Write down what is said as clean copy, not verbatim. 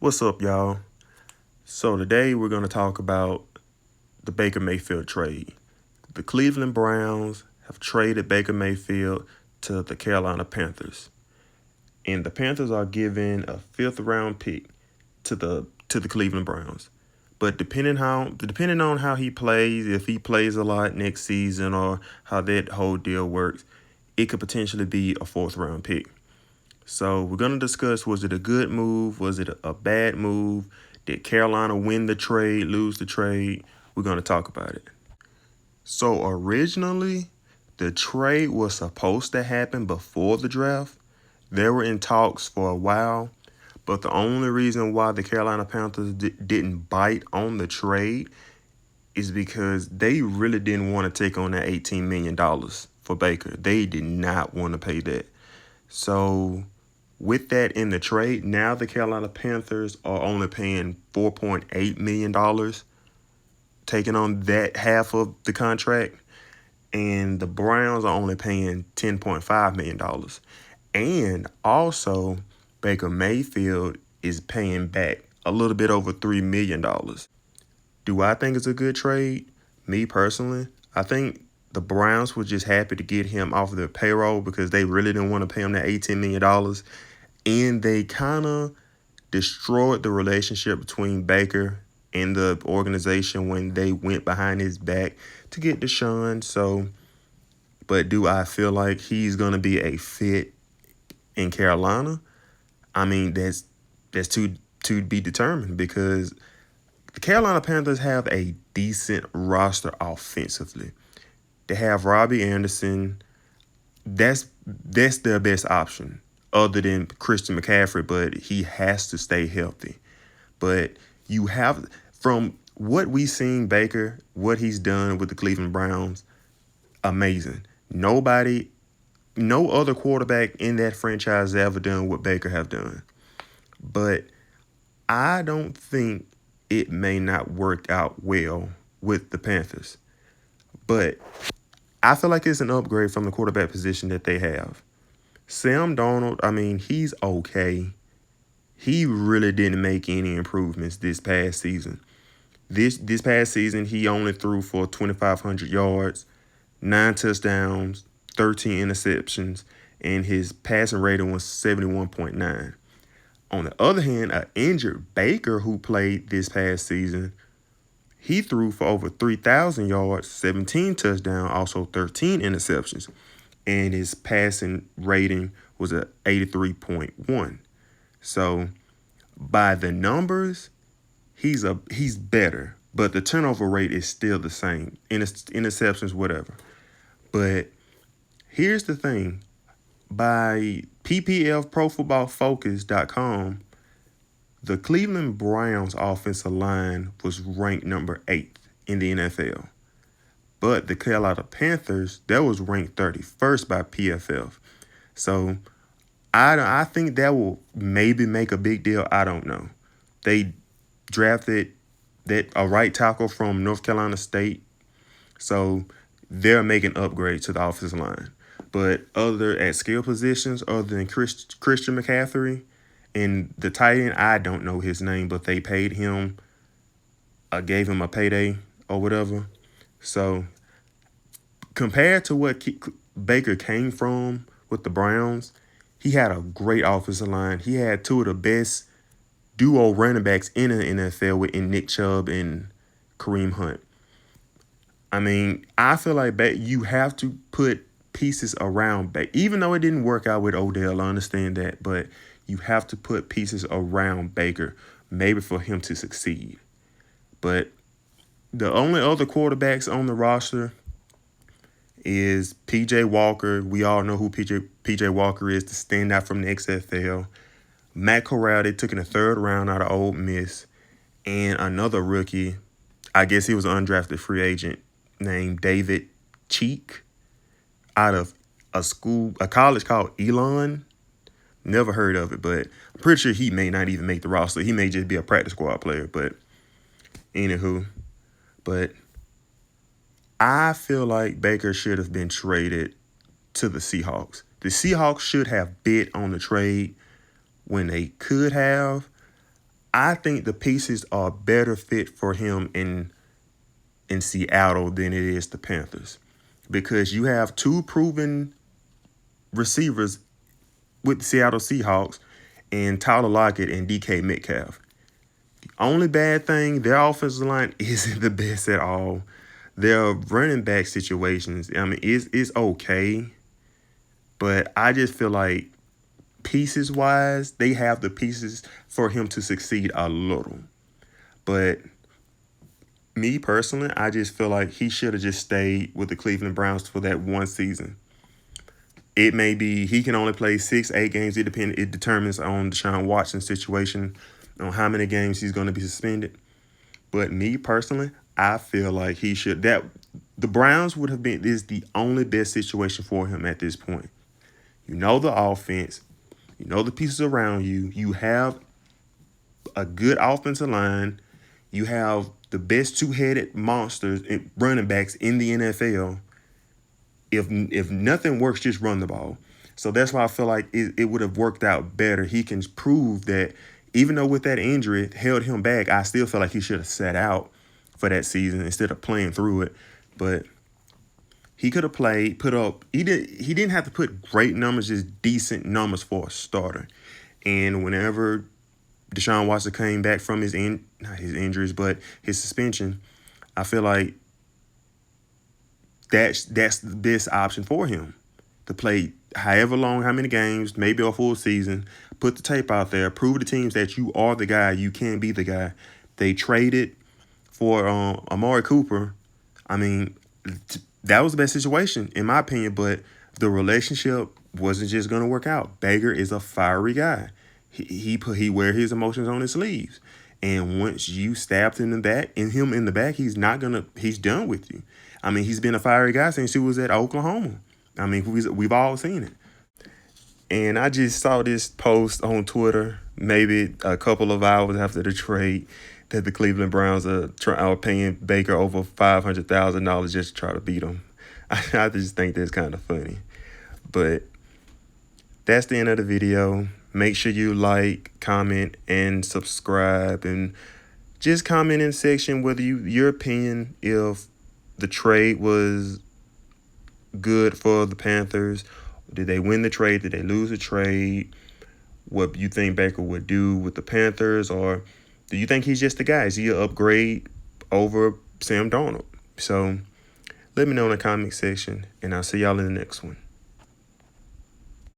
What's up, y'all? So today we're going to talk about the Baker Mayfield trade. The Cleveland Browns have traded Baker Mayfield to the Carolina Panthers, and the Panthers are giving a fifth-round pick to the Cleveland Browns. But depending on how he plays, if he plays a lot next season or how that whole deal works, it could potentially be a fourth-round pick. So we're going to discuss, was it a good move? Was it a bad move? Did Carolina win the trade, lose the trade? We're going to talk about it. So originally, the trade was supposed to happen before the draft. They were in talks for a while, but the only reason why the Carolina Panthers didn't bite on the trade is because they really didn't want to take on that $18 million for Baker. They did not want to pay that. So with that in the trade, now the Carolina Panthers are only paying $4.8 million, taking on that half of the contract. And the Browns are only paying $10.5 million. And also, Baker Mayfield is paying back a little bit over $3 million. Do I think it's a good trade? Me personally, I think the Browns were just happy to get him off of their payroll because they really didn't want to pay him that $18 million. And they kind of destroyed the relationship between Baker and the organization when they went behind his back to get Deshaun. So, but do I feel like he's going to be a fit in Carolina? I mean, that's to be determined because the Carolina Panthers have a decent roster offensively. They have Robbie Anderson. That's their best option other than Christian McCaffrey, but he has to stay healthy. But you have, from what we've seen Baker, what he's done with the Cleveland Browns, amazing. No other quarterback in that franchise has ever done what Baker have done. But I don't think it may not work out well with the Panthers. But I feel like it's an upgrade from the quarterback position that they have. Sam Darnold, I mean, he's okay. He really didn't make any improvements this past season. This past season, he only threw for 2,500 yards, 9 touchdowns, 13 interceptions, and his passing rating was 71.9. On the other hand, an injured Baker who played this past season, he threw for over 3,000 yards, 17 touchdowns, also 13 interceptions, and his passing rating was at 83.1. So by the numbers, he's better, but the turnover rate is still the same. Interceptions, whatever. But here's the thing. By PPF ProFootballFocus.com, the Cleveland Browns offensive line was ranked number 8 in the NFL. But the Carolina Panthers, that was ranked 31st by PFF. So I think that will maybe make a big deal. I don't know. They drafted a right tackle from North Carolina State. So they're making upgrade to the offensive line. But other at skill positions, other than Christian McCaffrey and the tight end, I don't know his name, but they paid him, gave him a payday or whatever. So compared to what Baker came from with the Browns, he had a great offensive line. He had two of the best duo running backs in the NFL in Nick Chubb and Kareem Hunt. I mean, I feel like you have to put pieces around Baker. Even though it didn't work out with Odell, I understand that, but you have to put pieces around Baker, maybe for him to succeed. But the only other quarterbacks on the roster is P.J. Walker. We all know who P.J. Walker is, the standout from the XFL. Matt Corral, they took in the third round out of Ole Miss. And another rookie, I guess he was an undrafted free agent, named David Cheek, out of a college called Elon. Never heard of it, but I'm pretty sure he may not even make the roster. He may just be a practice squad player, but anywho. But I feel like Baker should have been traded to the Seahawks. The Seahawks should have bid on the trade when they could have. I think the pieces are better fit for him in Seattle than it is the Panthers, because you have two proven receivers with the Seattle Seahawks and Tyler Lockett and DK Metcalf. The only bad thing, their offensive line isn't the best at all. Their running back situations, I mean, it's okay, but I just feel like pieces wise, they have the pieces for him to succeed a little. But me personally, I just feel like he should have just stayed with the Cleveland Browns for that one season. It may be he can only play 6-8 games. It determines on Deshaun Watson's situation, on how many games he's going to be suspended. But me personally, I feel like the Browns would have been is the only best situation for him at this point. You know the offense, you know the pieces around you. You have a good offensive line. You have the best two-headed monsters and running backs in the NFL. If nothing works, just run the ball. So that's why I feel like it would have worked out better. He can prove that even though with that injury it held him back, I still feel like he should have sat out for that season instead of playing through it. But he could have played, put up. He didn't have to put great numbers, just decent numbers for a starter. And whenever Deshaun Watson came back from not his injuries, but his suspension, I feel like that's the best option for him, to play however long, how many games, maybe a full season, put the tape out there, prove to teams that you are the guy, you can be the guy. They traded for Amari Cooper. I mean, that was the best situation, in my opinion, but the relationship wasn't just going to work out. Baker is a fiery guy. He wear his emotions on his sleeves. And once you stabbed him in the back, he's done with you. I mean, he's been a fiery guy since he was at Oklahoma. I mean, we've all seen it. And I just saw this post on Twitter, maybe a couple of hours after the trade, that the Cleveland Browns are paying Baker over $500,000 just to try to beat him. I just think that's kind of funny. But that's the end of the video. Make sure you like, comment, and subscribe. And just comment in the section whether your opinion, if the trade was good for the Panthers. Did they win the trade? Did they lose the trade? What you think Baker would do with the Panthers? Or do you think he's just the guy? Is he an upgrade over Sam Darnold? So let me know in the comment section, and I'll see y'all in the next one.